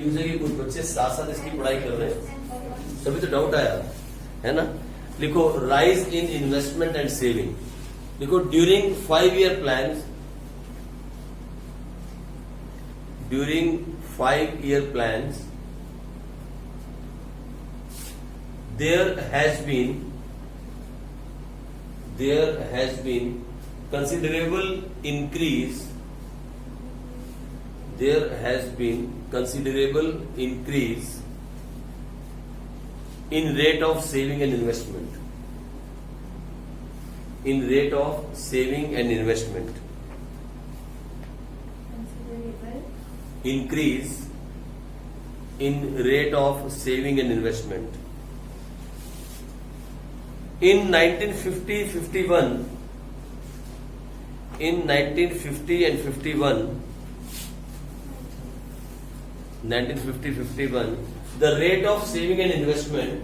Use है कि कुछ बच्चे साथ साथ इसकी पढ़ाई कर रहे हैं, तभी तो डाउट आया है ना। लिखो rise in investment and saving. लिखो during 5-year plan, during 5-year plans there has been considerable increase in rate of saving and investment, increase in rate of saving and investment. In 1950 and 51, the rate of saving and investment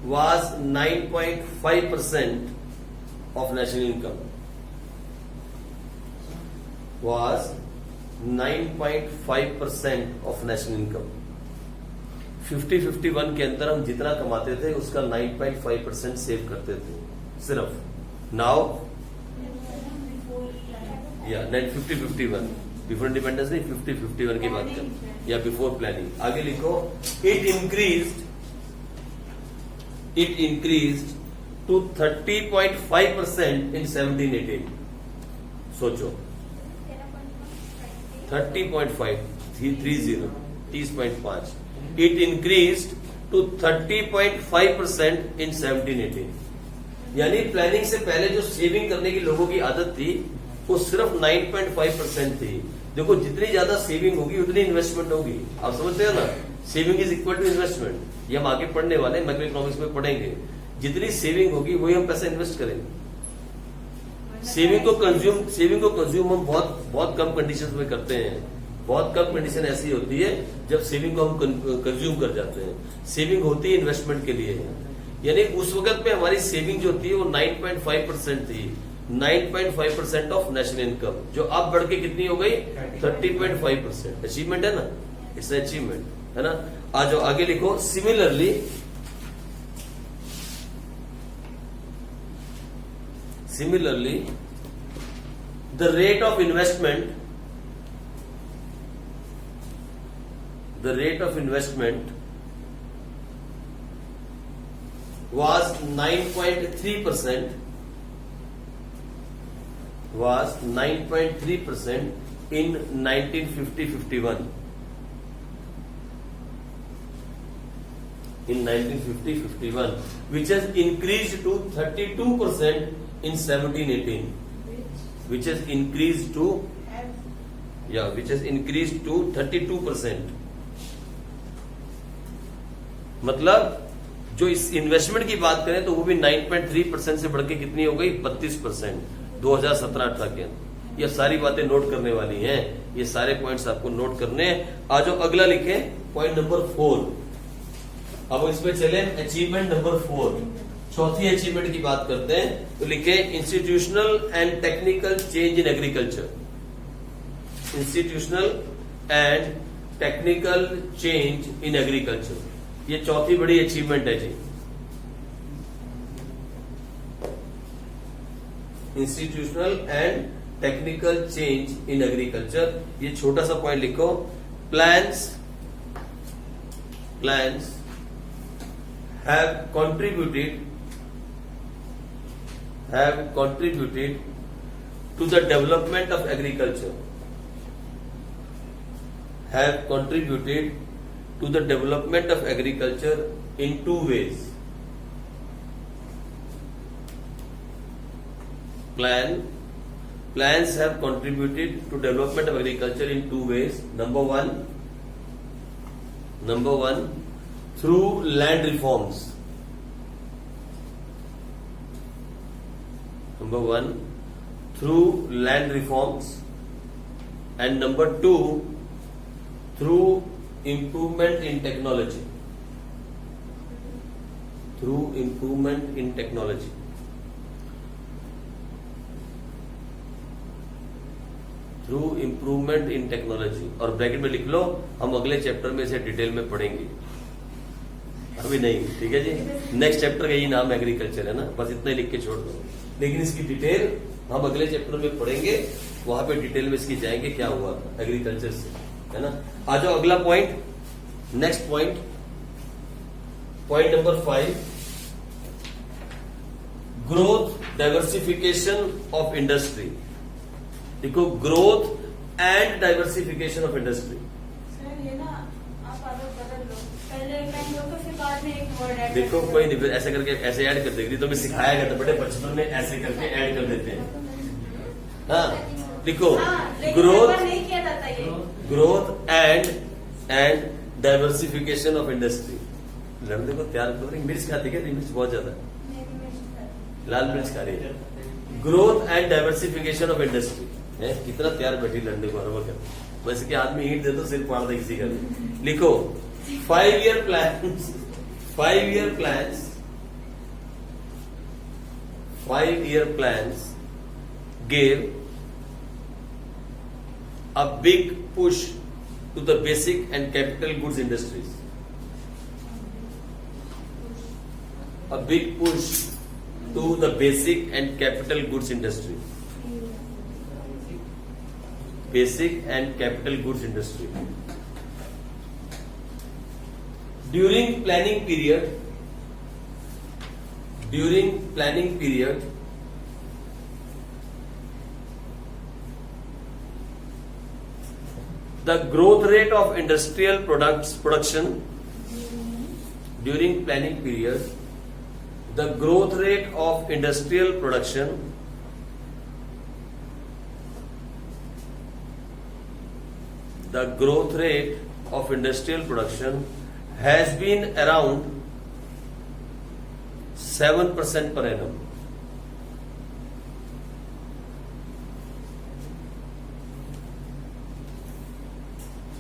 was 9.5% of national income. Was 9.5% of national income. 50-51 के अंदर हम जितना कमाते थे उसका 9.5% save करते थे सिर्फ. नाउ या 50-51 बिफोर इंडिपेंडेंस नहीं, 50-51 की बात कर या बिफोर प्लानिंग. आगे लिखो इट इंक्रीज्ड टू 30.5% in 17-18. सोचो 30.5 30.5. It increased to 30.5% in 17-18. यानी प्लानिंग से पहले जो सेविंग करने की लोगों की आदत थी वो सिर्फ 9.5% थी. देखो जितनी ज्यादा सेविंग होगी उतनी इन्वेस्टमेंट होगी. आप समझते हो ना, saving is equal to investment. ये हम आगे पढ़ने वाले मैक्रो इकोनॉमिक्स में पढ़ेंगे. जितनी सेविंग होगी वही हम पैसा इन्वेस्ट करेंगे. सेविंग को कंज्यूम हम बहुत कम कंडीशंस में करते हैं. बहुत कम कंडीशन ऐसी होती है जब सेविंग को हम कंज्यूम कर जाते हैं. सेविंग होती है इन्वेस्टमेंट के लिए. यानी उस वक्त पे हमारी सेविंग जो थी वो 9.5% थी. 9.5% ऑफ नेशनल इनकम, जो अब बढ़ के कितनी हो गई 30.5%. अचीवमेंट है ना, इट्स अचीवमेंट है ना. आज आगे लिखो similarly the rate of investment was 9.3% in 1950-51. In 1950-51, which has increased to 32% in 17-18. Which has increased to 32%. मतलब जो इस इन्वेस्टमेंट की बात करें तो वो भी 9.3% से बढ़ के कितनी हो गई 32% 2017-18 के अंदर. ये सारी बातें नोट करने वाली हैं. ये सारे पॉइंट्स आपको नोट करने हैं. आज अगला लिखे पॉइंट नंबर 4. अब इसमें चले अचीवमेंट नंबर 4. चौथी अचीवमेंट की बात करते हैं तो लिखे institutional and technical change in agriculture. Institutional and technical change in agriculture. ये चौथी बड़ी अचीवमेंट है जी. Institutional and technical change in agriculture. ये छोटा सा पॉइंट लिखो. Plans have contributed to the development of agriculture. Have contributed to the development of agriculture in two ways. Plans have contributed to development of agriculture in two ways. Number one, through land reforms. Number one, through land reforms, and number two, through improvement in technology. Through improvement in technology, और bracket में लिख लो हम अगले chapter में इसे detail में पढ़ेंगे, अभी नहीं, ठीक है जी। नेक्स्ट चैप्टर का यही नाम एग्रीकल्चर है ना, बस इतना ही लिख के छोड़ दो, लेकिन इसकी डिटेल हम अगले चैप्टर में पढ़ेंगे, वहां पे डिटेल में इसकी जाएंगे क्या हुआ था एग्रीकल्चर से, है ना। आ जाओ अगला point, next point, point number 5, growth diversification of industry. देखो, growth and diversification of industry. Sir ये ना आप आदत बदल लो, पहले एक लाइन लो तो फिर बाद में एक वर्ड ऐड देखो कोई नहीं, फिर ऐसे करके ऐसे ऐड कर देगी, तो मैं सिखाया गया था बड़े बचपन में, ऐसे करके ऐड कर देते हैं। हाँ देखो, ग्रोथ, नहीं किया जाता ये। Growth and diversification of industry. लड़ने को तैयार करो, मिर्च खाती क्या? मिर्च बहुत ज्यादा, लाल मिर्च खा रही है। Growth and diversification of industry है, कितना तैयार बैठी लड़ने को, हर वक्त बस के आदमी ईंट दे दो सिर फाड़ दे किसी का। लिखो 5 year plans, 5 year plans, 5 year plans gave a big push to the basic and capital goods industries. A big push to the basic and capital goods industry. Basic and capital goods industry. During planning period, the growth rate of industrial production during planning period, the growth rate of industrial production has been around 7% per annum.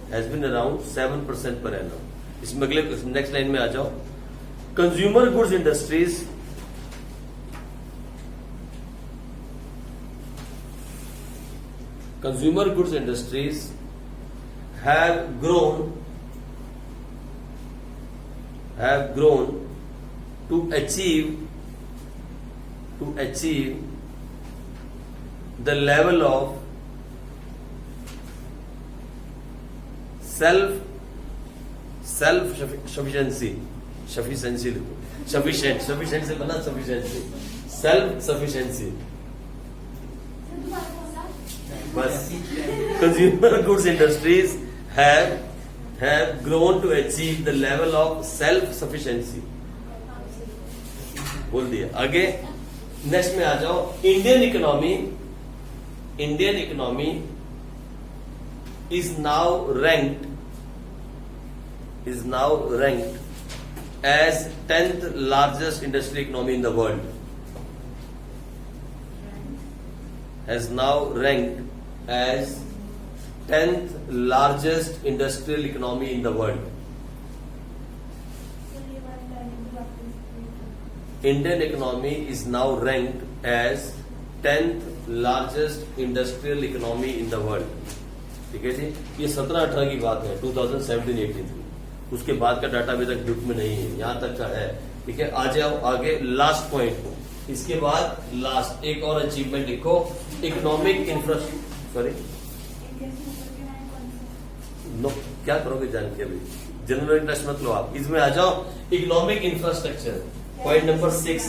Has been around 7% per annum. इसमें अगले next line में आ जाओ। Consumer goods industries, consumer goods industries have grown to achieve the level of self sufficiency, sufficient से बना sufficiency, self sufficiency, बस। Consumer goods industries have grown to achieve the level of self sufficiency. बोल दिया। आगे next में आ जाओ। Indian economy is now ranked as 10th largest industrial economy in the world. Has now ranked as 10th largest industrial economy in the world. Indian economy is now ranked as 10th largest industrial economy in the world. ठीक है जी, ये 17-18 की बात है, 2017-18 की। उसके बाद का डाटा अभी तक बुक में नहीं है, यहां तक का है। ठीक है, आ जाओ आगे लास्ट पॉइंट। इसके बाद लास्ट एक और अचीवमेंट लिखो, इकोनॉमिक इंफ्रास्ट्रक्चर। सॉरी नो, क्या करोगे जान के? अभी जनरल इंटरेस्ट मत लो आप, इसमें आ जाओ। Economic infrastructure, point number 6,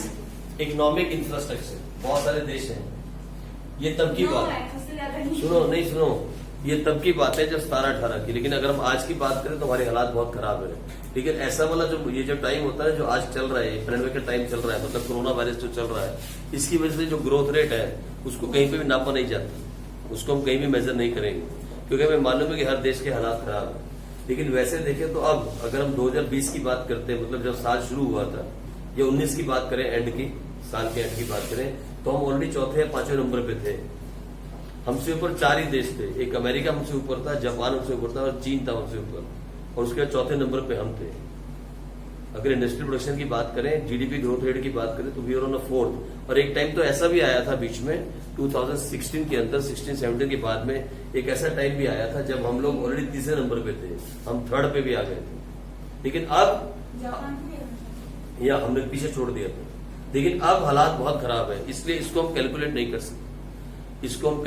economic infrastructure. बहुत सारे देश हैं, ये तब की बात, सुनो, ये तब की बात है जब 17-18 की। लेकिन अगर हम आज की बात करें तो हमारे हालात बहुत खराब है। ठीक है, ऐसा वाला जो टाइम होता है जो आज चल रहा है, पैंडेमिक का टाइम चल रहा है, मतलब कोरोना वायरस जो चल रहा है, इसकी वजह से जो ग्रोथ रेट है उसको कहीं पे भी नापा नहीं जाता, उसको हम कहीं भी मेजर नहीं करेंगे, क्योंकि हमें मालूम है कि हर देश के हालात खराब है। लेकिन वैसे देखें तो अब अगर हम 2020 की बात करते हैं, मतलब जब साल शुरू हुआ था, या 19 की बात करें, एंड की साल के एंड की बात करें, तो हम ऑलरेडी चौथे या 5वें नंबर पे थे। हमसे ऊपर 4 ही देश थे, एक अमेरिका हमसे ऊपर था, जापान हमसे ऊपर था, और चीन था हमसे ऊपर, और उसके बाद चौथे नंबर पे हम थे। अगर इंडस्ट्रियल प्रोडक्शन की बात करें, जीडीपी ग्रोथ रेट की बात करें, तो we are on the 4th, और एक टाइम तो ऐसा भी आया था बीच में 2016 के अंदर 16-17 के बाद में एक ऐसा टाइम भी आया था जब हम लोग ऑलरेडी तीसरे नंबर पे थे, हम थर्ड पे भी आ गए थे। लेकिन अब जापान भी या हमने पीछे छोड़ दिया था, लेकिन अब हालात बहुत खराब है, इसलिए इसको हम कैलकुलेट नहीं कर सकते। इसको हम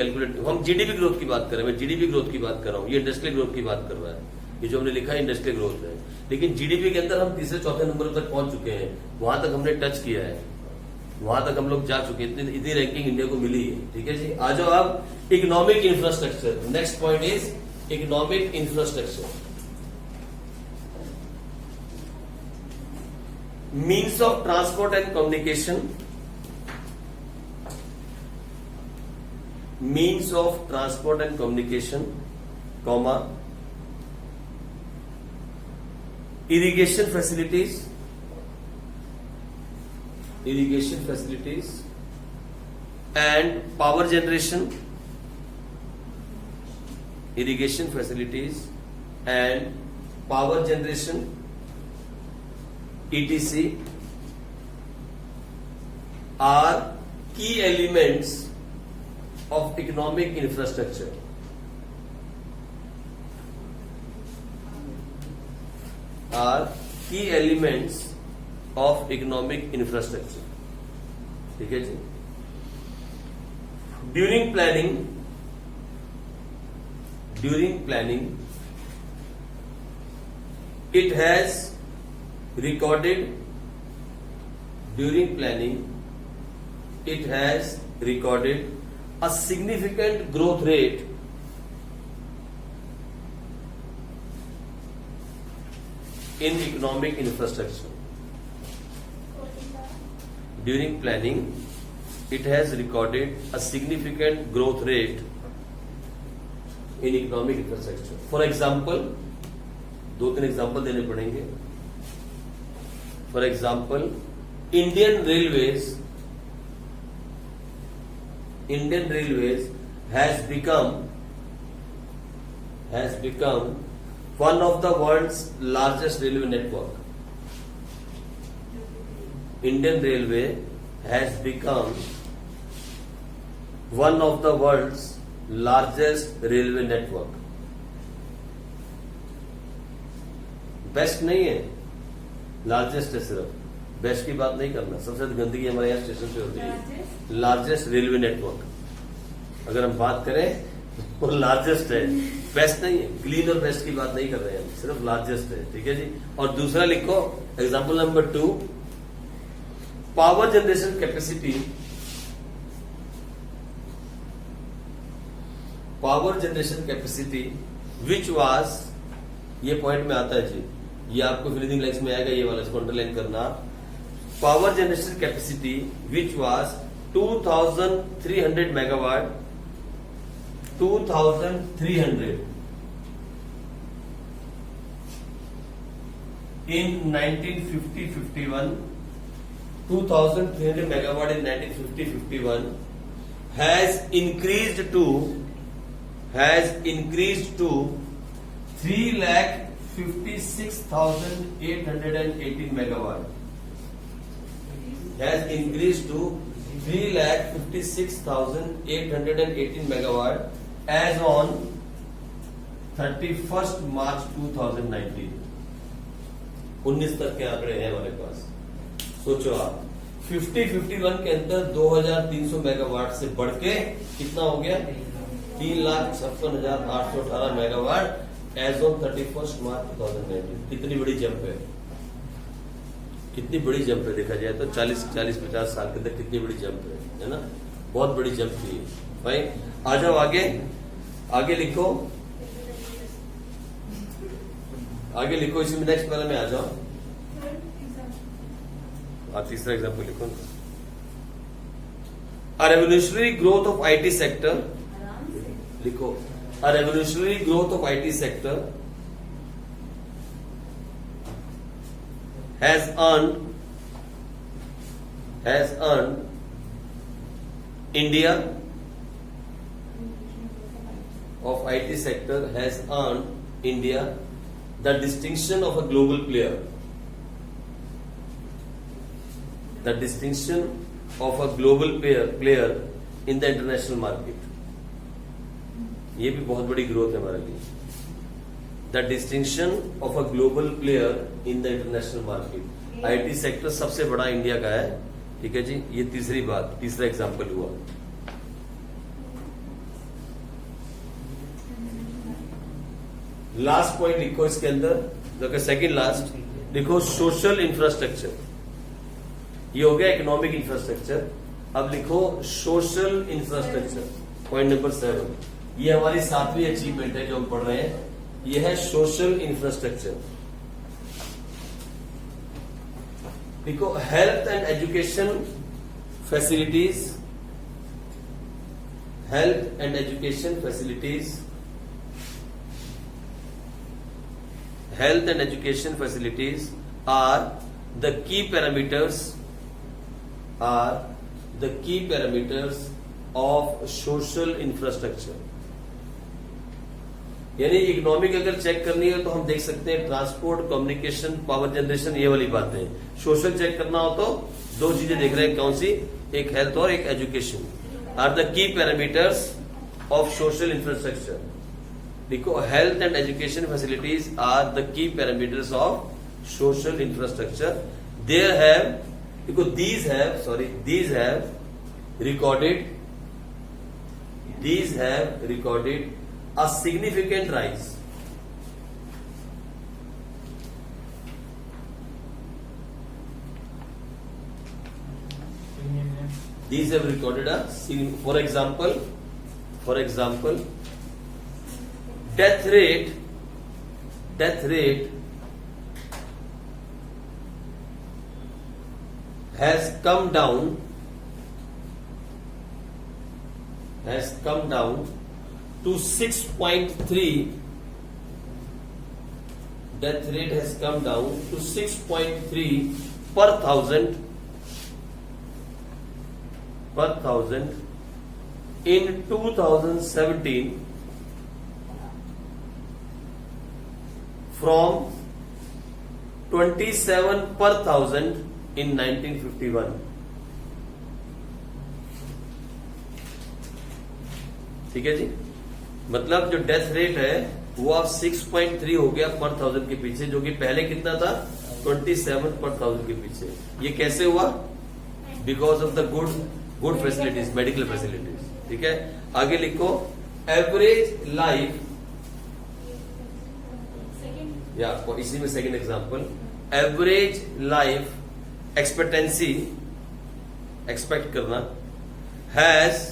जीडीपी ग्रोथ की बात कर रहे हैं, मैं जीडीपी ग्रोथ की बात कर रहा हूँ, ये इंडस्ट्रियल ग्रोथ की बात कर रहा है, ये जो हमने लिखा है इंडस्ट्रियल ग्रोथ है। लेकिन जीडीपी के अंदर हम तीसरे चौथे नंबर तक पहुंच चुके हैं, वहां तक हमने टच किया है, वहां तक हम लोग जा चुके हैं, इतनी रैंकिंग इंडिया को मिली है। ठीक है जी, आ जाओ अब economic infrastructure. Next point is economic infrastructure. Means of transport and communication, means of transport and communication, comma, irrigation facilities and power generation, irrigation facilities and power generation, etc. are key elements of economic infrastructure. Are key elements of economic infrastructure. ठीक है जी। During planning, it has recorded. During planning, it has recorded a significant growth rate in economic infrastructure. During planning, it has recorded a significant growth rate in economic infrastructure. For example, 2-3 example देने पड़ेंगे. For example, Indian Railways has become one of the world's largest railway network. Indian Railway has become one of the world's largest railway network. Best नहीं है, largest है। सिर्फ best की बात नहीं करना, सबसे ज्यादा गंदगी हमारे यहाँ स्टेशन पे होती है। लार्जेस्ट रेलवे नेटवर्क अगर हम बात करें वो लार्जेस्ट है, बेस्ट नहीं है। क्लीन और बेस्ट की बात नहीं कर रहे हैं, सिर्फ लार्जेस्ट है। ठीक है जी। और दूसरा लिखो example number 2, power generation capacity, which was, ये पॉइंट में आता है जी, ये आपको फिलिंग लाइन्स में आएगा, ये वाला इसको अंडरलाइन करना। Power generation capacity which was 2300 megawatt, 2300 in 1950-51, 2300 megawatt in 1950-51 has increased to 3,56,818 megawatt. Has increased to 3,56,818 megawatt as on 31st March 2019. 19 तक के आंकड़े हैं हमारे पास। सोचो आप 50-51 के अंदर 2,300 मेगावाट से बढ़ के कितना हो गया, 3,56,818 मेगावाट एज ऑन 31st मार्च 2019। कितनी बड़ी जंप है, कितनी बड़ी जंप है। देखा जाए तो 40-50 साल के अंदर कितनी बड़ी जंप है ना, बहुत बड़ी जंप थी भाई। आ जाओ आगे, आगे लिखो, आगे लिखो, इसी में नेक्स्ट वाले में आ जाओ। तीसरा एग्जाम्पल लिखो। A revolutionary growth of IT sector, लिखो, a revolutionary growth of IT sector has earned India of IT sector has earned India the distinction of a global player. The distinction of a global player in the international market. ये भी बहुत बड़ी growth है हमारे लिए. The distinction of a global player in the international market. IT sector सबसे बड़ा India का है. ठीक है जी, ये तीसरी बात, तीसरा एग्जाम्पल हुआ. लास्ट पॉइंट लिखो इसके अंदर, जो सेकेंड लास्ट लिखो सोशल इंफ्रास्ट्रक्चर. ये हो गया इकोनॉमिक इंफ्रास्ट्रक्चर. अब लिखो सोशल इंफ्रास्ट्रक्चर. Point number 7. ये हमारी 7वीं अचीवमेंट है जो हम पढ़ रहे हैं. ये है सोशल इंफ्रास्ट्रक्चर. लिखो health and education facilities. Health and education facilities. Health and education facilities are the key parameters of social infrastructure. यानी इकोनॉमिक अगर चेक करनी है तो हम देख सकते हैं ट्रांसपोर्ट, कम्युनिकेशन, पावर जनरेशन, ये वाली बातें. सोशल चेक करना हो तो दो चीजें देख रहे हैं. कौन सी? एक हेल्थ और एक education. Are the key parameters of social infrastructure. देखो health and education facilities are the key parameters of social infrastructure. There have, देखो these have recorded a significant rise. These have recorded a, for example, death rate has come down to 6.3. Death rate has come down to 6.3 per thousand in 2017 from 27 per thousand in 1951. ठीक है जी. मतलब जो death rate है वो अब 6.3 हो गया पर थाउजेंड के पीछे, जो कि पहले कितना था? 27 पर थाउजेंड के पीछे. ये कैसे हुआ? Because of the good facilities, medical facilities. ठीक है, आगे लिखो एवरेज लाइफ, या इसी में second example, average life expectancy, expect करना, has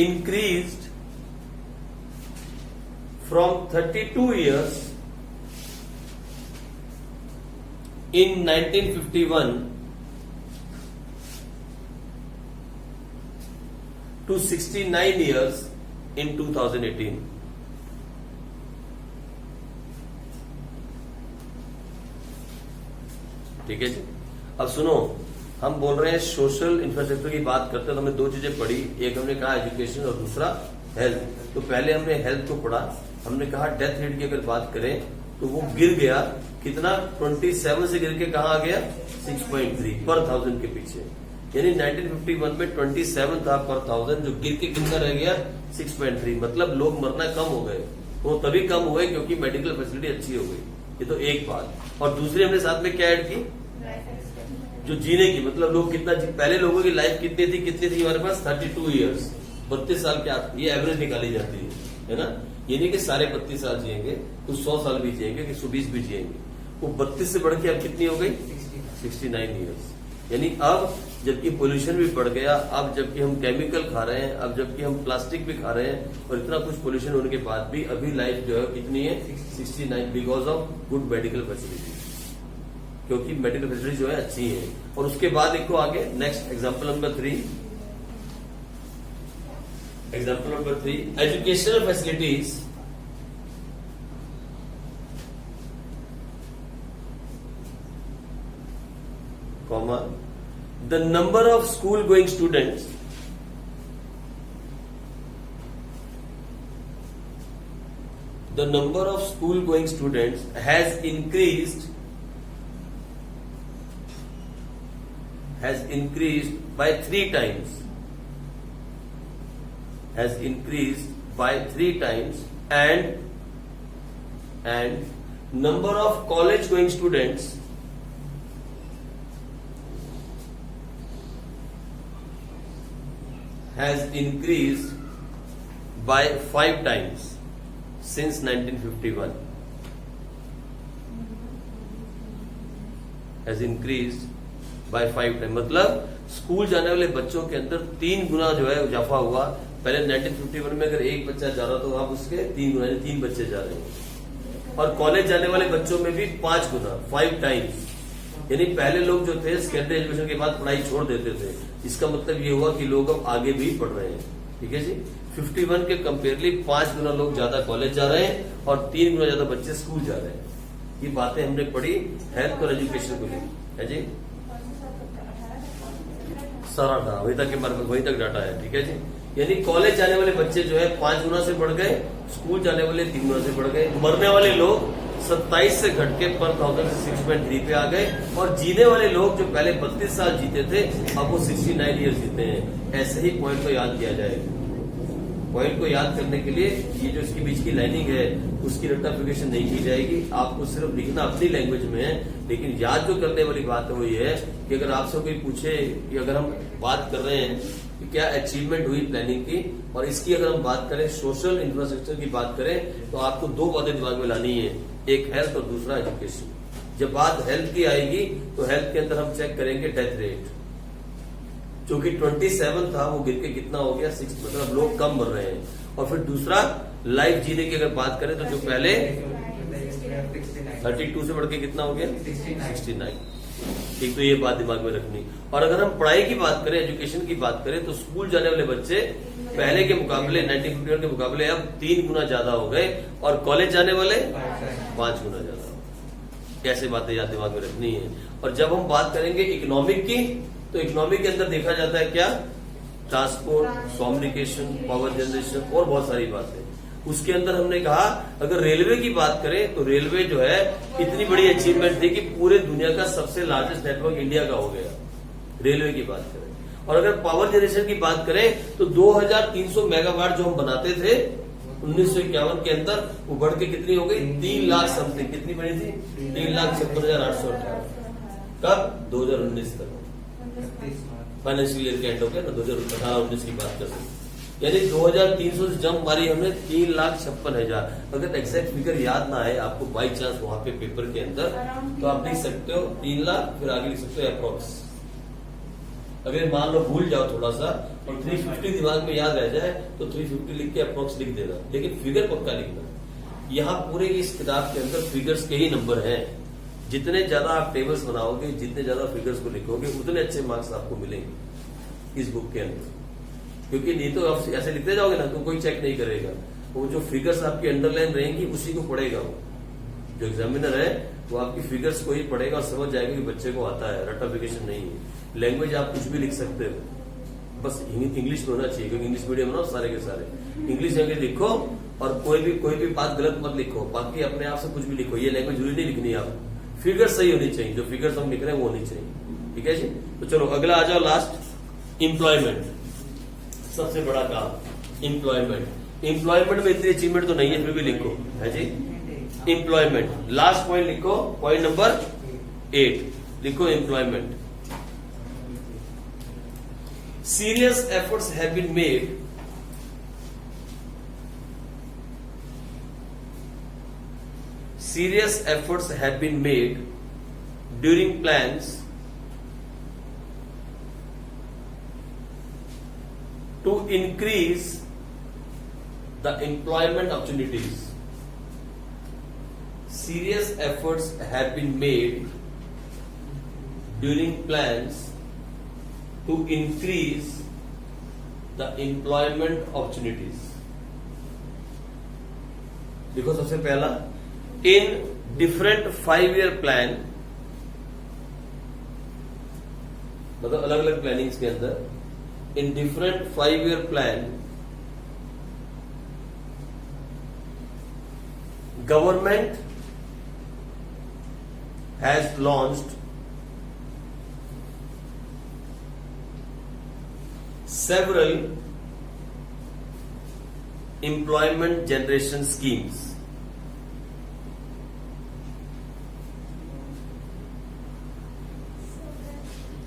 increased from 32 years in 1951 to 69 years in 2018. ठीक है जी. अब सुनो, हम बोल रहे हैं सोशल इंफ्रास्ट्रक्चर की बात करते हैं तो हमने दो चीजें पढ़ी. एक हमने कहा एजुकेशन और दूसरा हेल्थ. तो पहले हमने हेल्थ को पढ़ा. हमने कहा डेथ रेट की अगर बात करें तो वो गिर गया कितना? 27 से गिर के कहा आ गया? 6.3 पर थाउजेंड के पीछे. यानी 1951 में 27 था पर थाउजेंड, जो गिर के कितना रह गया? 6.3. मतलब लोग मरना कम हो गए. वो तभी कम हुए क्योंकि मेडिकल फैसिलिटी अच्छी हो गई. ये तो एक बात. और दूसरी हमने साथ में क्या ऐड की? जो जीने की, मतलब लोग कितना, पहले लोगों की लाइफ कितनी थी हमारे पास? 32 इयर्स, 32 साल के. ये एवरेज निकाली जाती है ना. ये नहीं कि सारे 32 साल जिएंगे, कुछ 100 साल भी जिएंगे, कि 120 भी जिएंगे. वो 32 से बढ़ के अब कितनी हो गई? 69 इयर्स. यानी अब जबकि पोल्यूशन भी बढ़ गया, अब जबकि हम केमिकल खा रहे हैं, अब जबकि हम प्लास्टिक भी खा रहे हैं, और इतना कुछ पोल्यूशन होने के बाद भी अभी लाइफ जो है कितनी है? 69, because of good medical facility, क्योंकि मेडिकल फैसिलिटी जो है अच्छी है. और उसके बाद देखो आगे next example number 3. Educational facilities, comma, the number of school going students, the number of school going students has increased has increased by 3 times. Has increased by 3 times, and number of college going students has increased by 5 times since 1951. Has increased by 5 times. मतलब school जाने वाले बच्चों के अंदर 3 गुना जो है इजाफा हुआ। पहले 1951 में अगर एक बच्चा जा रहा तो आप उसके 3 गुना 3 बच्चे जा रहे हैं। और कॉलेज जाने वाले बच्चों में भी 5 गुना 5 टाइम्स। यानी पहले लोग जो थे सेकेंडरी एजुकेशन के बाद पढ़ाई छोड़ देते थे। इसका मतलब ये हुआ कि लोग अब आगे भी पढ़ रहे हैं। ठीक है जी। 51 के कंपेयरली 5 गुना लोग ज्यादा कॉलेज जा रहे हैं और 3 गुना ज्यादा बच्चे स्कूल जा रहे हैं। ये बातें हमने पढ़ी हेल्थ और एजुकेशन को लेकर, है जी। सारा डाटा वही तक हमारे पास वही तक डाटा है। ठीक है जी। यानी कॉलेज जाने वाले बच्चे जो है 5 गुना से बढ़ गए, स्कूल जाने वाले 3 गुना से बढ़ गए। मरने वाले लोग 27 से घट के पर 1000 से 6.3 पे आ गए। और जीने वाले लोग जो पहले 32 साल जीते थे अब वो 69 ईयर जीते हैं। ऐसे ही पॉइंट को याद किया जाएगा। पॉइंट को याद करने के लिए ये जो इसके बीच की लाइनिंग है उसकी रेक्टिफिकेशन नहीं की जाएगी। आपको सिर्फ लिखना अपनी लैंग्वेज में है, लेकिन याद जो करने वाली बात है वो ये है कि अगर आपसे कोई पूछे कि अगर हम बात कर रहे हैं कि क्या अचीवमेंट हुई प्लानिंग की, और इसकी अगर हम बात करें सोशल इंफ्रास्ट्रक्चर की बात करें, तो आपको 2 बातें दिमाग में लानी है, एक हेल्थ और दूसरा एजुकेशन। जब बात हेल्थ की आएगी तो हेल्थ के अंदर हम चेक करेंगे डेथ रेट, जो कि 27 था वो गिर के कितना हो गया 6, मतलब लोग कम मर रहे हैं। और फिर दूसरा लाइफ जीने की अगर बात करें तो जो पहले 32 से बढ़ के कितना हो गया 69। ठीक, तो ये बात दिमाग में रखनी। और अगर हम पढ़ाई की बात करें, एजुकेशन की बात करें, तो स्कूल जाने वाले बच्चे पहले के मुकाबले 1951 के मुकाबले अब 3 गुना ज्यादा हो गए और कॉलेज जाने वाले 5 गुना ज्यादा हो गए। कैसे बातें याद दिमाग में रखनी है। और जब हम बात करेंगे इकोनॉमिक की, तो इकोनॉमिक के अंदर देखा जाता है क्या, ट्रांसपोर्ट, कम्युनिकेशन, पावर जनरेशन और बहुत सारी बातें। उसके अंदर हमने कहा अगर रेलवे की बात करें तो रेलवे जो है इतनी बड़ी अचीवमेंट थी कि पूरे दुनिया का सबसे लार्जेस्ट नेटवर्क इंडिया का हो गया, रेलवे की बात करें। और अगर पावर जनरेशन की बात करें तो 2300 मेगावाट जो हम बनाते थे 1951 के अंदर, वो बढ़ के कितनी हो गई 3 लाख समथिंग। कितनी बनी थी 3,56,818। कब 2019 तक फाइनेंशियल ईयर के एंड हो गया ना, 2018-19 की बात कर रहे हैं। यानी 2300 से जंप मारी हमने 3,56,000। अगर एग्जैक्ट फिगर याद ना आए आपको बाई चांस वहां पे पेपर के अंदर, तो आप लिख सकते हो 3 लाख, फिर आगे लिख सकते हो अप्रोक्स। अगर मान लो भूल जाओ थोड़ा सा और 350 दिमाग में याद रह जाए तो 350 लिख के अप्रोक्स लिख देना, लेकिन फिगर पक्का लिखना। यहाँ पूरे इस किताब के अंदर फिगर्स के ही नंबर हैं। जितने ज्यादा आप टेबल्स बनाओगे, जितने ज्यादा फिगर्स को लिखोगे, उतने अच्छे मार्क्स आपको मिलेंगे इस बुक के अंदर। क्योंकि नहीं तो आप ऐसे लिखते जाओगे ना तो कोई चेक नहीं करेगा। वो जो फिगर्स आपकी अंडरलाइन रहेंगी उसी को पढ़ेगा वो। जो एग्जामिनर है वो आपकी फिगर्स को ही पढ़ेगा और समझ जाएगा कि बच्चे को आता है, रटाफिकेशन नहीं है। लैंग्वेज आप कुछ भी लिख सकते हो, बस इंग्लिश में होना चाहिए, क्योंकि इंग्लिश मीडियम है ना सारे के सारे। इंग्लिश लैंग्वेज लिखो और कोई भी बात गलत मत लिखो, बाकी अपने आप से कुछ भी लिखो। ये लैंग्वेज जरूरी नहीं लिखनी है आप, फिगर सही होनी चाहिए, जो फिगर्स हम लिख रहे हैं वो होनी चाहिए। ठीक है जी। तो चलो अगला आ जाओ, लास्ट एम्प्लॉयमेंट, सबसे बड़ा काम एम्प्लॉयमेंट। एम्प्लॉयमेंट में इतनी अचीवमेंट तो नहीं है, फिर भी लिखो, है जी। एम्प्लॉयमेंट लास्ट पॉइंट लिखो, पॉइंट नंबर 8 लिखो employment. Serious efforts have been made serious efforts have been made during plans to increase the employment opportunities. Serious efforts have been made during plans to increase the employment opportunities. देखो सबसे पहला, in different 5-year plan, मतलब अलग अलग plannings के अंदर, in different 5-year plan, government has launched several employment generation schemes.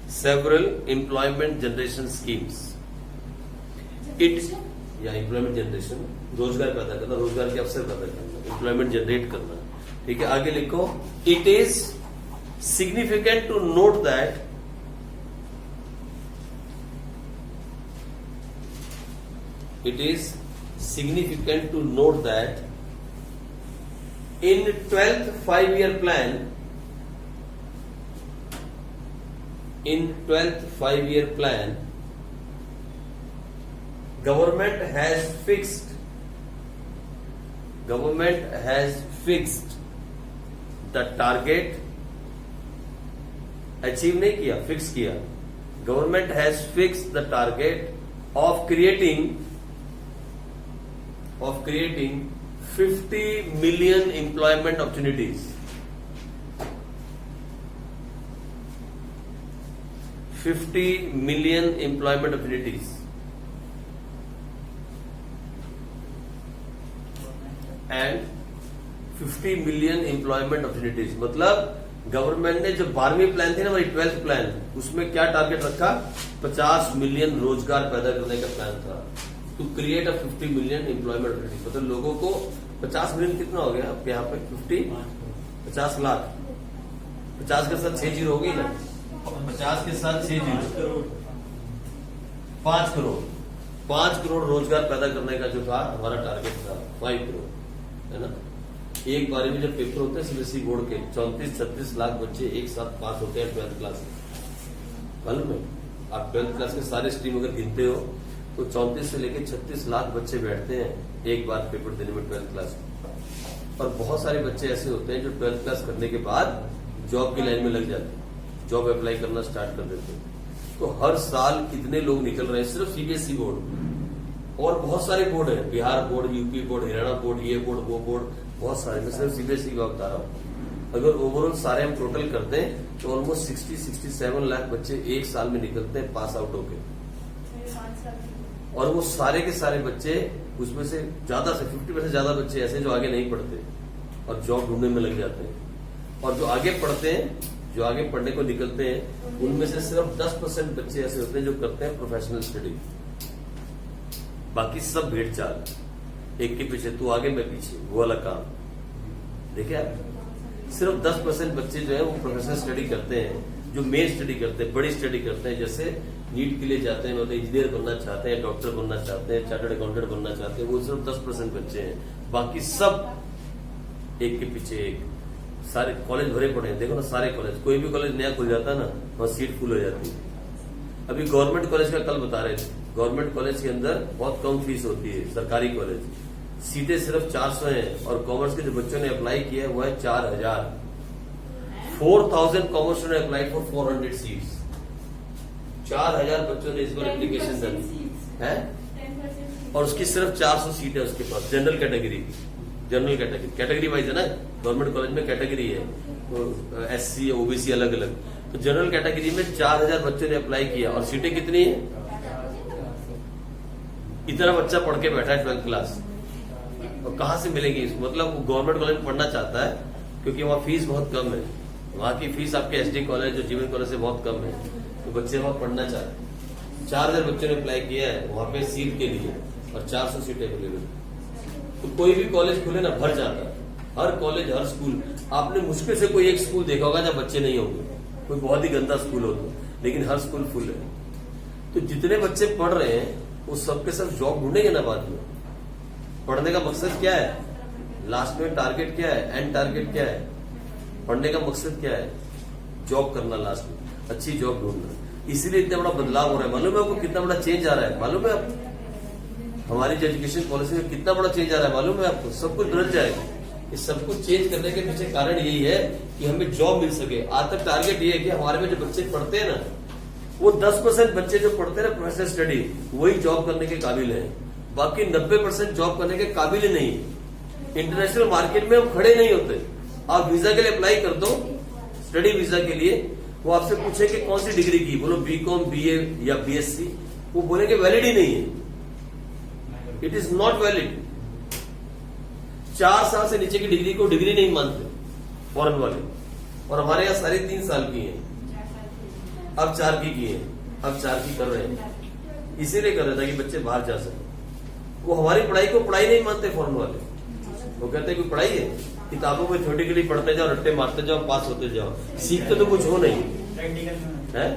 Several employment generation schemes. It या employment generation, रोजगार पैदा करना, रोजगार के अवसर पैदा करना, एम्प्लॉयमेंट जनरेट करना. ठीक है, आगे लिखो. It is significant to note that it is significant to note that in 12th 5-year plan, in 12th 5-year plan, government has fixed the target, achieve नहीं किया, fix किया. Government has fixed the target of creating 50 million employment opportunities. 50 million employment opportunities. And 50 million employment opportunities. मतलब government ने जो 12वीं plan थी ना, हमारी 12th प्लान, उसमें क्या टारगेट रखा? 50 मिलियन रोजगार पैदा करने का प्लान था. To create 50 million employment opportunity. मतलब लोगों को 50 मिलियन कितना हो गया आपके यहाँ पे? 50 लाख. 50 के साथ 6 जीरो होगी ना, 50 के साथ 6 जीरो, 5 करोड़. 5 करोड़ रोजगार पैदा करने का जो था हमारा टारगेट था, 5 करोड़, है ना. एक बारी में जब पेपर होते हैं सीबीएसई बोर्ड के, 34-36 लाख बच्चे एक साथ पास होते हैं 12th क्लास में. मालूम है? आप 12th क्लास के सारे स्ट्रीम अगर गिनते हो तो 34 से लेकर 36 लाख बच्चे बैठते हैं एक बार पेपर देने में 12th क्लास में. और बहुत सारे बच्चे ऐसे होते हैं जो 12th क्लास करने के बाद जॉब की लाइन में लग जाते हैं, जॉब अप्लाई करना स्टार्ट कर देते हैं. तो हर साल कितने लोग निकल रहे हैं सिर्फ सीबीएसई बोर्ड, और बहुत सारे बोर्ड है, Bihar board, UP board, Haryana board, ये बोर्ड, वो बोर्ड, बहुत सारे. मैं सिर्फ सीबीएसई का बता रहा हूँ. अगर ओवरऑल सारे हम टोटल करते हैं तो ऑलमोस्ट 60-67 लाख बच्चे एक साल में निकलते हैं पास आउट होके. और वो सारे के सारे बच्चे, उसमें से ज्यादा से 50% ज्यादा बच्चे ऐसे जो आगे नहीं पढ़ते और जॉब ढूंढने में लग जाते हैं. और जो आगे पढ़ते हैं, जो आगे पढ़ने को निकलते हैं, उनमें से सिर्फ 10% बच्चे ऐसे होते हैं जो करते हैं प्रोफेशनल स्टडी. बाकी सब भेड़ चाल, एक के पीछे तू आगे मैं पीछे, वो वाला काम. देखिए सिर्फ 10% बच्चे जो है वो प्रोफेशनल स्टडी करते हैं, जो मेन स्टडी करते हैं, बड़ी स्टडी करते हैं. जैसे नीट के लिए जाते हैं, मतलब इंजीनियर बनना चाहते हैं, डॉक्टर बनना चाहते हैं, चार्टर्ड अकाउंटेंट बनना चाहते हैं, वो सिर्फ 10% बच्चे हैं. बाकी सब एक के पीछे एक. सारे कॉलेज भरे पड़े हैं. देखो ना सारे कॉलेज, कोई भी कॉलेज नया खुल जाता है ना, वहाँ सीट फुल हो जाती है. अभी गवर्नमेंट कॉलेज का कल बता रहे थे, गवर्नमेंट कॉलेज के अंदर बहुत कम फीस होती है. सरकारी कॉलेज सीटें सिर्फ 400 हैं, और कॉमर्स के जो बच्चों ने अप्लाई किया है वो है 4000. 4000 कॉमर्स ने अप्लाई फॉर 400 सीट्स. 4000 बच्चों ने इस बार एप्लीकेशन दी है, और उसकी सिर्फ 400 सीट है उसके पास. जनरल कैटेगरी वाइज है ना, गवर्नमेंट कॉलेज में कैटेगरी है, तो SC OBC अलग अलग. तो जनरल कैटेगरी में 4000 बच्चों ने अप्लाई किया, और सीटें कितनी है? इतना बच्चा पढ़ के बैठा है 12th क्लास, और कहाँ से मिलेगी इसको? मतलब वो गवर्नमेंट कॉलेज में पढ़ना चाहता है क्योंकि वहाँ फीस बहुत कम है. वहाँ की फीस आपके SD कॉलेज और जीवन कॉलेज से बहुत कम है, तो बच्चे वहाँ पढ़ना चाहते हैं. 4000 बच्चों ने अप्लाई किया है वहाँ पे सीट के लिए, और 400 सीटें अवेलेबल. तो कोई भी कॉलेज खुले ना, भर जाता है. हर कॉलेज, हर स्कूल. आपने मुश्किल से कोई एक स्कूल देखा होगा जहाँ बच्चे नहीं होंगे, कोई बहुत ही गंदा स्कूल हो तो, लेकिन हर स्कूल फुल है. तो जितने बच्चे पढ़ रहे हैं वो सबके सब जॉब ढूंढेंगे ना बाद में. पढ़ने का मकसद क्या है? लास्ट में टारगेट क्या है? एंड टारगेट क्या है? पढ़ने का मकसद क्या है? जॉब करना, लास्ट में अच्छी जॉब ढूंढना. इसीलिए इतना बड़ा बदलाव हो रहा है. मालूम है आपको कितना बड़ा चेंज आ रहा है? मालूम है आपको हमारी जो एजुकेशन पॉलिसी में कितना बड़ा चेंज आ रहा है? मालूम है आपको? सब कुछ बदल जाएगा. इस सब कुछ चेंज करने के पीछे कारण यही है कि हमें जॉब मिल सके. आज तक टारगेट ये है कि हमारे में जो बच्चे पढ़ते हैं ना, वो 10% बच्चे जो पढ़ते हैं ना प्रोफेशनल स्टडी, वही जॉब करने के काबिल है. बाकी 90% जॉब करने के काबिल नहीं. इंटरनेशनल मार्केट में हम खड़े नहीं होते. आप वीजा के लिए अप्लाई कर दो, स्टडी वीजा के लिए, वो आपसे पूछे कि कौन सी डिग्री की, बोलो BCom, BA या BSc, वो बोलेंगे वैलिड ही नहीं है, इट इज नॉट वैलिड। 4 साल से नीचे की डिग्री को डिग्री नहीं मानते फॉरेन वाले, और हमारे यहाँ 3.5 साल की है, अब 4 की है, अब 4 की कर रहे हैं, इसीलिए कर रहे थे कि बच्चे बाहर जा सके। वो हमारी पढ़ाई को पढ़ाई नहीं मानते फॉरेन वाले, वो कहते हैं कोई पढ़ाई है, किताबों में थ्योरेटिकली पढ़ते जाओ, रट्टे मारते जाओ, पास होते जाओ, सीखते तो कुछ हो नहीं है,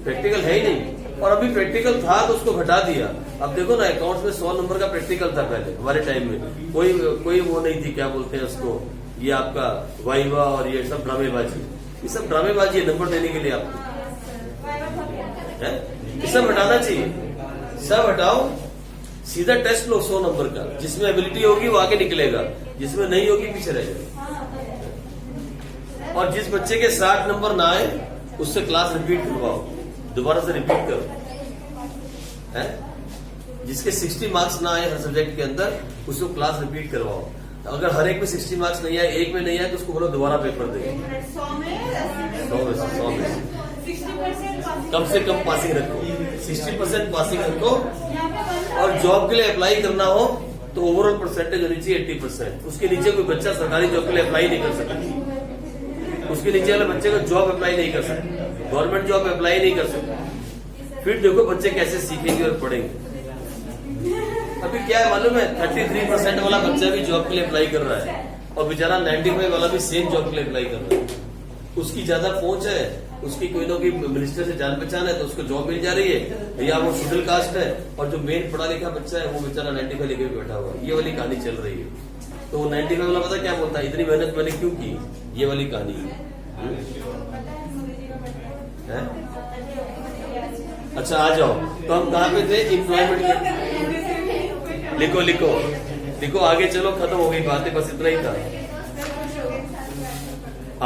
प्रैक्टिकल है ही नहीं। और अभी प्रैक्टिकल था तो उसको घटा दिया। अब देखो ना, अकाउंट्स में 100 नंबर का प्रैक्टिकल था पहले हमारे टाइम में, कोई वो नहीं थी, क्या बोलते हैं उसको, ये आपका वाइवा और ये सब ड्रामेबाजी, ये सब ड्रामेबाजी है नंबर देने के लिए आपको, ये सब हटाना चाहिए, सब हटाओ, सीधा टेस्ट लो 100 नंबर का, जिसमें एबिलिटी होगी वो आगे निकलेगा, जिसमें नहीं होगी पीछे रहेगा। और जिस बच्चे के 60 नंबर ना आए उससे क्लास रिपीट करवाओ, दोबारा से रिपीट करो, है? जिसके 60 मार्क्स ना आए हर सब्जेक्ट के अंदर, उसको क्लास रिपीट करवाओ। अगर हर एक में 60 मार्क्स नहीं आए, एक में नहीं आए, तो उसको बोलो दोबारा पेपर दे, 100 में कम से कम पासिंग रखो, 60% पासिंग रखो। और जॉब के लिए अप्लाई करना हो तो ओवरऑल परसेंटेज होनी चाहिए 80%। उसके नीचे कोई बच्चा सरकारी जॉब के लिए अप्लाई नहीं कर सकता, उसके नीचे वाले बच्चे को जॉब अप्लाई नहीं कर सकता, गवर्नमेंट जॉब अप्लाई नहीं कर सकता। फिर देखो बच्चे कैसे सीखेंगे और पढ़ेंगे। अभी क्या है मालूम है, 33% वाला बच्चा भी जॉब के लिए अप्लाई कर रहा है, और बेचारा 95 वाला भी सेम जॉब के लिए अप्लाई कर रहा है। उसकी ज्यादा पहुंच है, उसकी कोई ना कोई मिनिस्टर से जान पहचान है, तो उसको जॉब मिल जा रही है, या वो शेड्यूल कास्ट है, और जो मेन पढ़ा लिखा बच्चा है वो बेचारा 95 लेके बैठा हुआ है। ये वाली कहानी चल रही है। तो वो 95 वाला पता क्या बोलता है, इतनी मेहनत मैंने क्यों की, ये वाली कहानी है। अच्छा आ जाओ, तो हम कहाँ पे थे, एम्प्लॉयमेंट के, लिखो लिखो लिखो, आगे चलो, खत्म हो गई बातें, बस इतना ही था।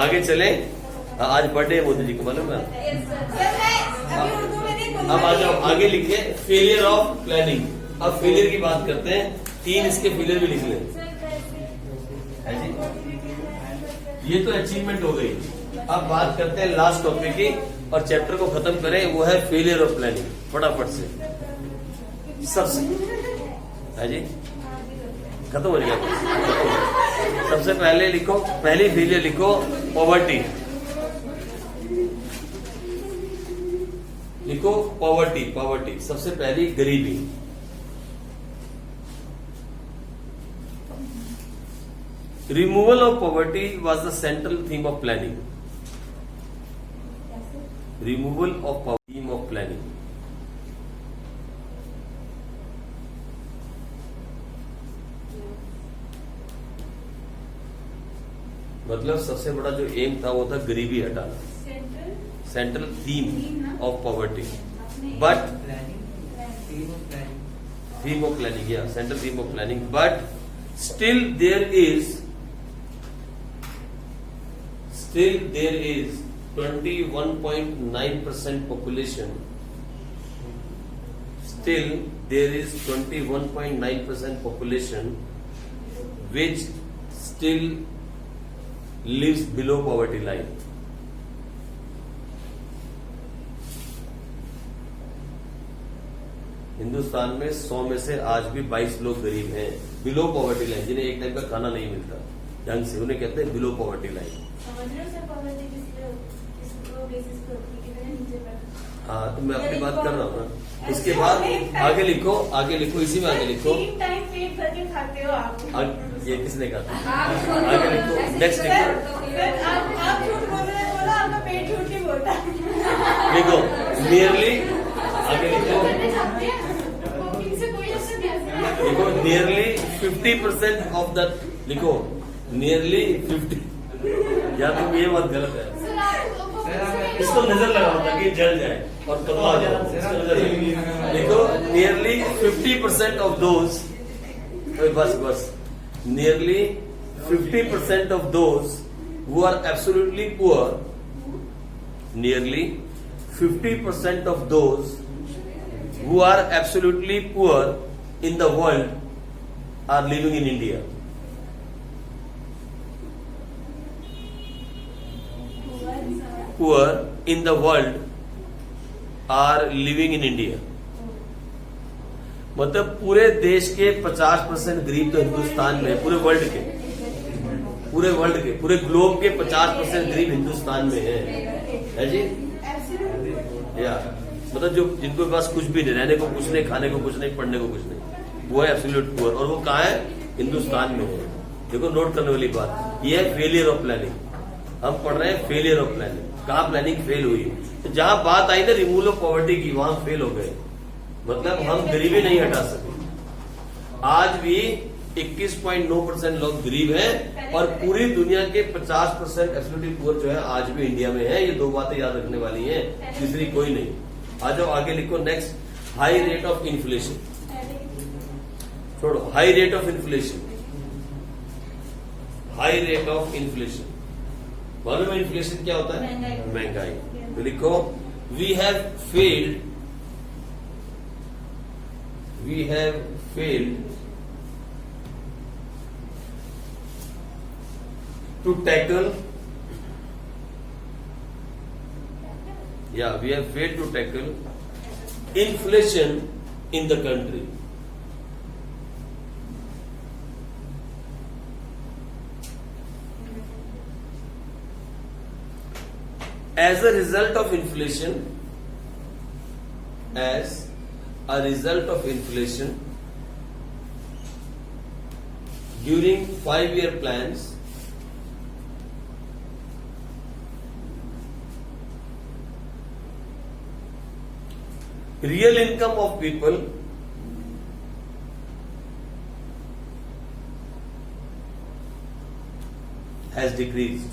आगे चले, आज बर्थडे है मोदी जी को, मालूम है? अब आ जाओ, आगे लिखिए फेलियर ऑफ प्लानिंग। अब फेलियर की बात करते हैं, 3 इसके फेलियर भी लिख लें। ये तो अचीवमेंट हो गई। अब बात करते हैं लास्ट टॉपिक की, और चैप्टर को खत्म करें, वो है फेलियर ऑफ प्लानिंग। फटाफट से सबसे है जी, खत्म हो जाएगा। सबसे पहले लिखो, पहली फेलियर लिखो पॉवर्टी, लिखो पॉवर्टी, पॉवर्टी सबसे पहली गरीबी। Removal of poverty was the central theme of planning. Removal of theme of planning. मतलब सबसे बड़ा जो एम था वो था गरीबी हटाना, central theme of poverty. But theme of planning, या central theme of planning, but still there is 21.9% population. Still there is 21.9% population which still lives below poverty line. Hindustan में 100 में से आज भी 22 लोग गरीब हैं, बिलो पॉवर्टी लाइन, जिन्हें एक टाइम का खाना नहीं मिलता ढंग से, उन्हें कहते हैं बिलो पॉवर्टी लाइन। हाँ, तो मैं अपनी बात कर रहा हूँ ना। उसके बाद आगे लिखो, आगे लिखो, इसी में आगे लिखो। पेट भर के खाते हो आप? ये किसने कहा? आगे लिखो, नेक्स्ट लिखो। आप झूठ बोल रहे हो, बोला आपका पेट झूठ नहीं बोलता। लिखो नियरली, आगे लिखो, लिखो नियरली 50% ऑफ द, लिखो नियरली 50, या तुम ये बात गलत है, इसको नजर लगाओ ताकि जल जाए और पतला हो जाए। लिखो नियरली 50% ऑफ दोज, बस nearly 50% of those who are absolutely poor, nearly 50% of those who are absolutely poor in the world are living in India. Poor in the world are living in India. मतलब पूरे देश के 50% गरीब तो हिंदुस्तान में है, पूरे वर्ल्ड के, पूरे ग्लोब के 50% गरीब हिंदुस्तान में है जी। या मतलब जो जिनके पास कुछ भी नहीं, रहने को कुछ नहीं, खाने को कुछ नहीं, पढ़ने को कुछ नहीं, वो है एब्सोल्यूट पुअर। और वो कहाँ है? हिंदुस्तान में है। देखो नोट करने वाली बात, ये है फेलियर ऑफ प्लानिंग। हम पढ़ रहे हैं फेलियर ऑफ प्लानिंग, कहाँ प्लानिंग फेल हुई। तो जहां बात आई ना रिमूवल ऑफ पॉवर्टी की, वहां फेल हो गए। मतलब हम गरीबी नहीं हटा सके। आज भी 21.9% लोग गरीब हैं और पूरी दुनिया के 50% एब्सोल्यूटली पुअर जो है आज भी इंडिया में है। ये दो बातें याद रखने वाली हैं, तीसरी कोई नहीं। आ जाओ आगे लिखो next, high rate of inflation. छोड़ो, high rate of inflation, high rate of inflation. मालूम है इन्फ्लेशन क्या होता है? महंगाई। तो लिखो we have failed to tackle inflation in the country. As a result of inflation, during 5-year plans, real income of people has decreased.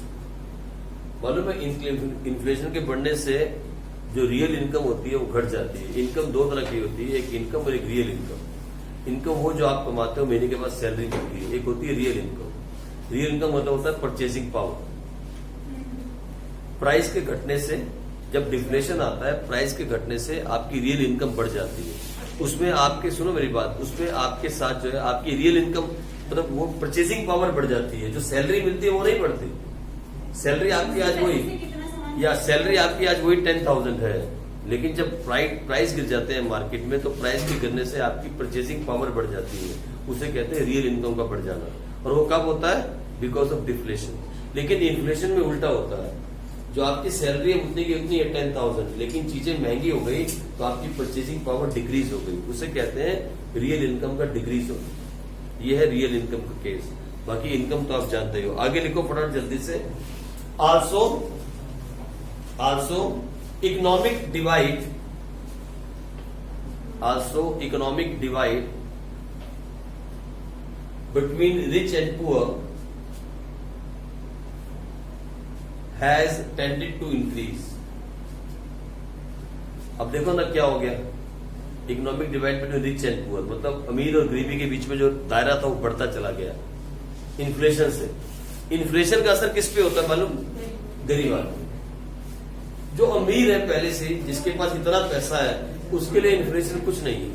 मालूम है इन्फ्लेशन के बढ़ने से जो रियल इनकम होती है वो घट जाती है। इनकम दो तरह की होती है, एक इनकम और एक रियल इनकम। इनकम वो जो आप कमाते हो महीने के बाद सैलरी मिलती है, एक होती है रियल इनकम। रियल इनकम मतलब होता है परचेसिंग पावर। प्राइस के घटने से, जब डिफ्लेशन आता है, प्राइस के घटने से आपकी रियल इनकम बढ़ जाती है। उसमें आपके, सुनो मेरी बात, उसमें आपके साथ जो है आपकी रियल इनकम मतलब वो परचेसिंग पावर बढ़ जाती है। जो सैलरी मिलती है वो नहीं बढ़ती। सैलरी आपकी आज वही, या सैलरी आपकी आज वही 10,000 है, लेकिन जब प्राइस गिर जाते हैं मार्केट में, तो प्राइस के गिरने से आपकी परचेसिंग पावर बढ़ जाती है। उसे कहते हैं रियल इनकम का बढ़ जाना। और वो कब होता है? Because of deflation. लेकिन इन्फ्लेशन में उल्टा होता है, जो आपकी सैलरी है उतनी की उतनी है 10,000, लेकिन चीजें महंगी हो गई तो आपकी परचेसिंग पावर डिक्रीज हो गई। उसे कहते हैं रियल इनकम का डिक्रीज होना। यह है रियल इनकम का केस। बाकी इनकम तो आप जानते हो। आगे लिखो फटाफट जल्दी से। Also economic divide between rich and poor has tended to increase. अब देखो ना क्या हो गया, economic divide between rich and poor, मतलब अमीर और गरीबी के बीच में जो दायरा था वो बढ़ता चला गया इन्फ्लेशन से। इन्फ्लेशन का असर किस पे होता है मालूम? गरीब आदमी। जो अमीर है पहले से, जिसके पास इतना पैसा है, उसके लिए इन्फ्लेशन कुछ नहीं है।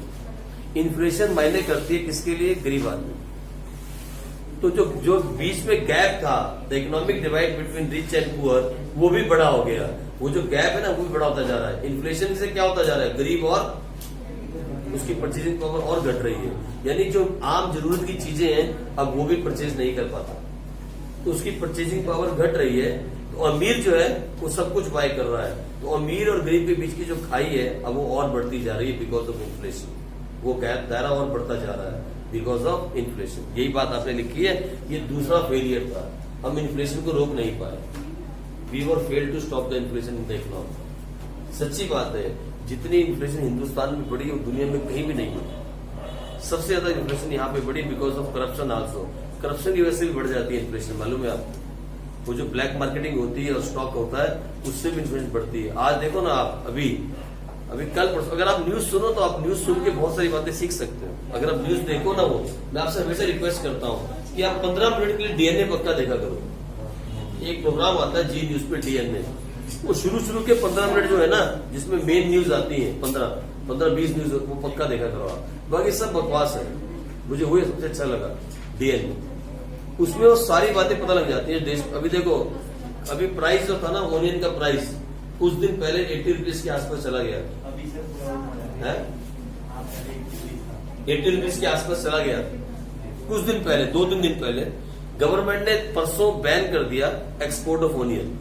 इन्फ्लेशन मायने करती है किसके लिए? गरीब आदमी। तो जो बीच में गैप था, the economic divide between rich and poor, वो भी बड़ा हो गया। वो जो गैप है ना वो भी बड़ा होता जा रहा है। इन्फ्लेशन से क्या होता जा रहा है? गरीब और उसकी परचेजिंग पावर और घट रही है। यानी जो आम जरूरत की चीजें हैं अब वो भी परचेज नहीं कर पाता, तो उसकी परचेजिंग पावर घट रही है। तो अमीर जो है वो सब कुछ बाय कर रहा है। तो अमीर और गरीब के बीच की जो खाई है अब वो और बढ़ती जा रही है बिकॉज ऑफ इन्फ्लेशन। वो गैप दायरा और बढ़ता जा रहा है बिकॉज ऑफ इन्फ्लेशन। यही बात आपने लिखी है। ये दूसरा फेलियर था, हम इन्फ्लेशन को रोक नहीं पाए। We were fail to stop the inflation in the economy. सच्ची बात है, जितनी इन्फ्लेशन हिंदुस्तान में बढ़ी वो दुनिया में कहीं भी नहीं बढ़ी। सबसे ज्यादा इन्फ्लेशन यहाँ पे बढ़ी because of corruption also. Corruption की वजह से भी बढ़ जाती है इन्फ्लेशन, मालूम है आपको? वो जो ब्लैक मार्केटिंग होती है और स्टॉक होता है उससे भी इन्फ्लेशन बढ़ती है। आज देखो ना आप, अभी कल परसों अगर आप न्यूज सुनो तो आप न्यूज सुन के बहुत सारी बातें सीख सकते हो। अगर आप न्यूज देखो ना, वो मैं आपसे हमेशा रिक्वेस्ट करता हूँ कि आप 15 मिनट के लिए डीएनए पक्का देखा करो। एक प्रोग्राम आता है जी न्यूज पे डीएनए, वो शुरू के 15 मिनट जो है ना, जिसमें मेन न्यूज आती है 15-20 न्यूज, वो पक्का देखा करो आप। बाकी सब बकवास है। मुझे वही सबसे अच्छा लगा डीएनए, उसमें वो सारी बातें पता लग जाती है देश। अभी देखो, अभी प्राइस जो था ना ओनियन का प्राइस, कुछ दिन पहले 80 रुपीज के आसपास चला गया है। 80 रुपीज के आसपास चला गया। कुछ दिन पहले, 2-3 दिन पहले गवर्नमेंट ने परसों बैन कर दिया एक्सपोर्ट ऑफ ओनियन।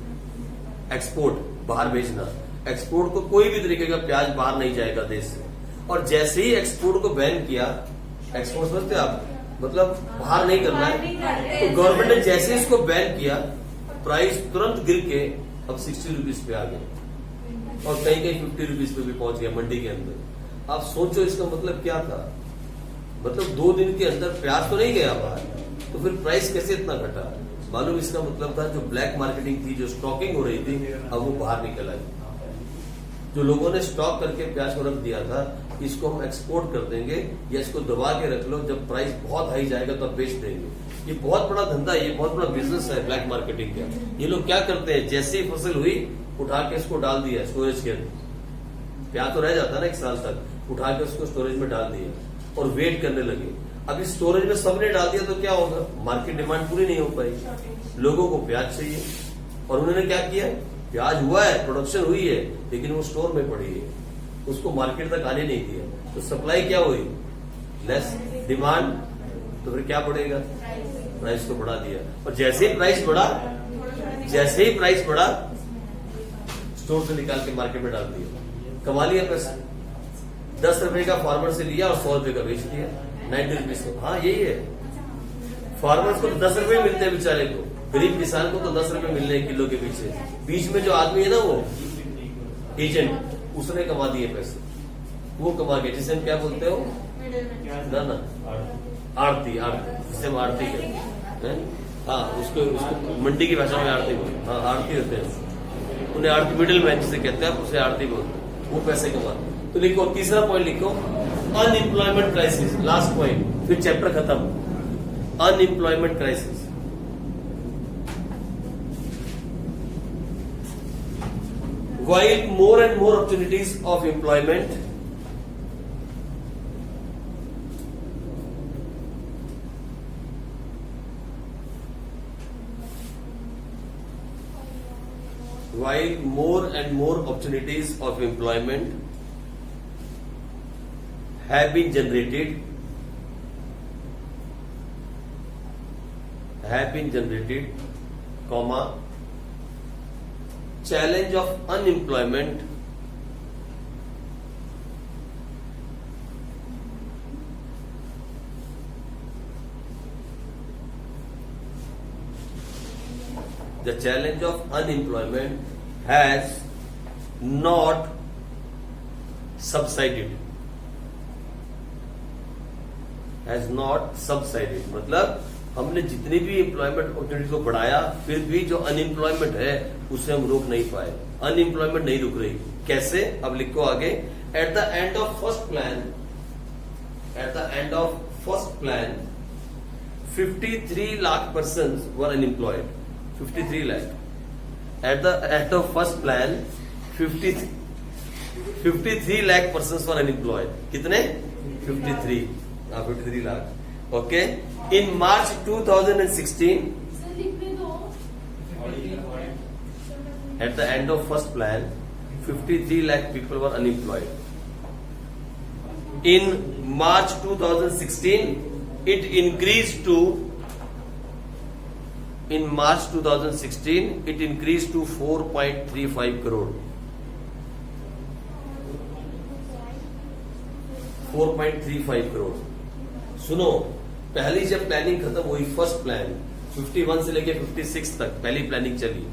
एक्सपोर्ट, बाहर भेजना, एक्सपोर्ट को कोई भी तरीके का प्याज बाहर नहीं जाएगा देश से। और जैसे ही एक्सपोर्ट को बैन किया, एक्सपोर्ट समझते आप, मतलब बाहर नहीं करना है, तो गवर्नमेंट ने जैसे ही इसको बैन किया, प्राइस तुरंत गिर के अब 60 रुपीज पे आ गया और कहीं कहीं 50 रुपीज पे भी पहुंच गया मंडी के अंदर। आप सोचो इसका मतलब क्या था, मतलब 2 दिन के अंदर प्याज तो नहीं गया बाहर, तो फिर प्राइस कैसे इतना घटा? मालूम इसका मतलब था जो ब्लैक मार्केटिंग थी, जो स्टॉकिंग हो रही थी, अब वो बाहर निकल आई। जो लोगों ने स्टॉक करके प्याज को रख दिया था, इसको हम एक्सपोर्ट कर देंगे या इसको दबा के रख लो, जब प्राइस बहुत हाई जाएगा तो अब बेच देंगे। ये बहुत बड़ा धंधा है, ये बहुत बड़ा बिजनेस है ब्लैक मार्केटिंग का। ये लोग क्या करते हैं, जैसे ही फसल हुई उठा के इसको डाल दिया स्टोरेज के अंदर। प्याज तो रह जाता है ना 1 साल तक, उठा के उसको स्टोरेज में डाल दिया और वेट करने लगे। अभी स्टोरेज में सबने डाल दिया तो क्या होगा, मार्केट डिमांड पूरी नहीं हो पाई, लोगों को प्याज चाहिए। और उन्होंने क्या किया, प्याज हुआ है, प्रोडक्शन हुई है, लेकिन वो स्टोर में पड़ी है, उसको मार्केट तक आने नहीं दिया। तो सप्लाई क्या हुई, लेस डिमांड, तो फिर क्या बढ़ेगा, प्राइस को बढ़ा दिया। और जैसे ही प्राइस बढ़ा, स्टोर से निकाल के मार्केट में डाल दिया, कमा लिया पैसा। 10 रुपए का फार्मर से लिया और 100 रुपए का बेच दिया 90 रुपीज को। हाँ यही है, फार्मर्स को तो 10 रुपए मिलते हैं बेचारे को, गरीब किसान को तो 10 रुपए मिल रहे हैं किलो के पीछे। बीच में जो आदमी है ना, वो एजेंट, उसने कमा दिए पैसे, वो कमा के, जिसे हम क्या बोलते हो ना आड़ती, जिसे हम आड़ती कहते हैं। हाँ, उसको मंडी की भाषा में आड़ती बोलते हैं। हाँ, आड़ती होते हैं, उन्हें आड़ती, मिडिल मैन जिसे कहते हैं, उसे आड़ती बोलते हैं। वो पैसे कमाते। तो लिखो, तीसरा पॉइंट लिखो, अनएम्प्लॉयमेंट क्राइसिस। लास्ट पॉइंट, फिर चैप्टर खत्म। Unemployment crisis, while more and more opportunities of employment have been generated, comma, challenge of unemployment has not subsided, मतलब हमने जितनी भी एम्प्लॉयमेंट अपॉर्चुनिटी को बढ़ाया, फिर भी जो अनएम्प्लॉयमेंट है उसे हम रोक नहीं पाए। अनएम्प्लॉयमेंट नहीं रुक रही। कैसे, अब लिखो आगे, at the end of first plan 53 lakh person were unemployed. 53 lakh at the end of first plan 53 lakh person were unemployed. कितने, 53 lakh. Okay, in March 2016, at the end of first plan, 53 lakh people were unemployed. In March 2016, it increased to 4.35 crore. 4.35 crore. सुनो, पहली जब planning खत्म हुई, first plan 51 से लेके 56 तक पहली प्लानिंग चली,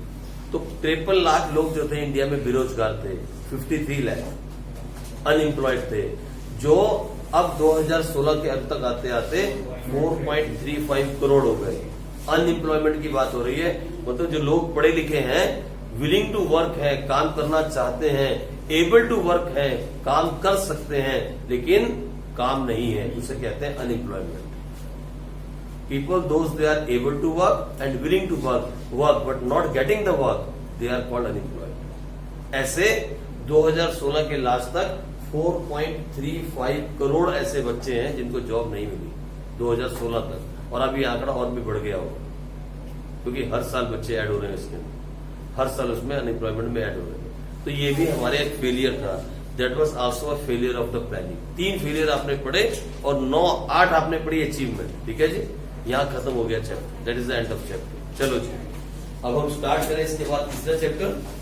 तो 53 लाख लोग जो थे इंडिया में बेरोजगार थे, 53 लाख अनएम्प्लॉयड थे, जो अब 2016 के अंत तक आते आते 4.35 करोड़ हो गए। अनएम्प्लॉयमेंट की बात हो रही है, मतलब जो लोग पढ़े लिखे हैं, विलिंग टू वर्क है, काम करना चाहते हैं, एबल टू वर्क है, काम कर सकते हैं, लेकिन काम नहीं है, उसे कहते हैं unemployment. People, those they are able to work and willing to work, but not getting the work, they are called unemployed. ऐसे 2016 के लास्ट तक 4.35 करोड़ ऐसे बच्चे हैं जिनको जॉब नहीं मिली 2016 तक, और अब ये आंकड़ा और भी बढ़ गया होगा, क्योंकि हर साल बच्चे ऐड हो रहे हैं इसमें, हर साल उसमें अनएम्प्लॉयमेंट में ऐड हो रहे हैं। तो ये भी हमारे एक फेलियर था। That was also a failure of the planning. 3 failure आपने पढ़े और 9 8 आपने पढ़ी अचीवमेंट। ठीक है जी, यहाँ खत्म हो गया chapter. That is the end of chapter. चलो जी, अब हम स्टार्ट करें इसके बाद तीसरा चैप्टर।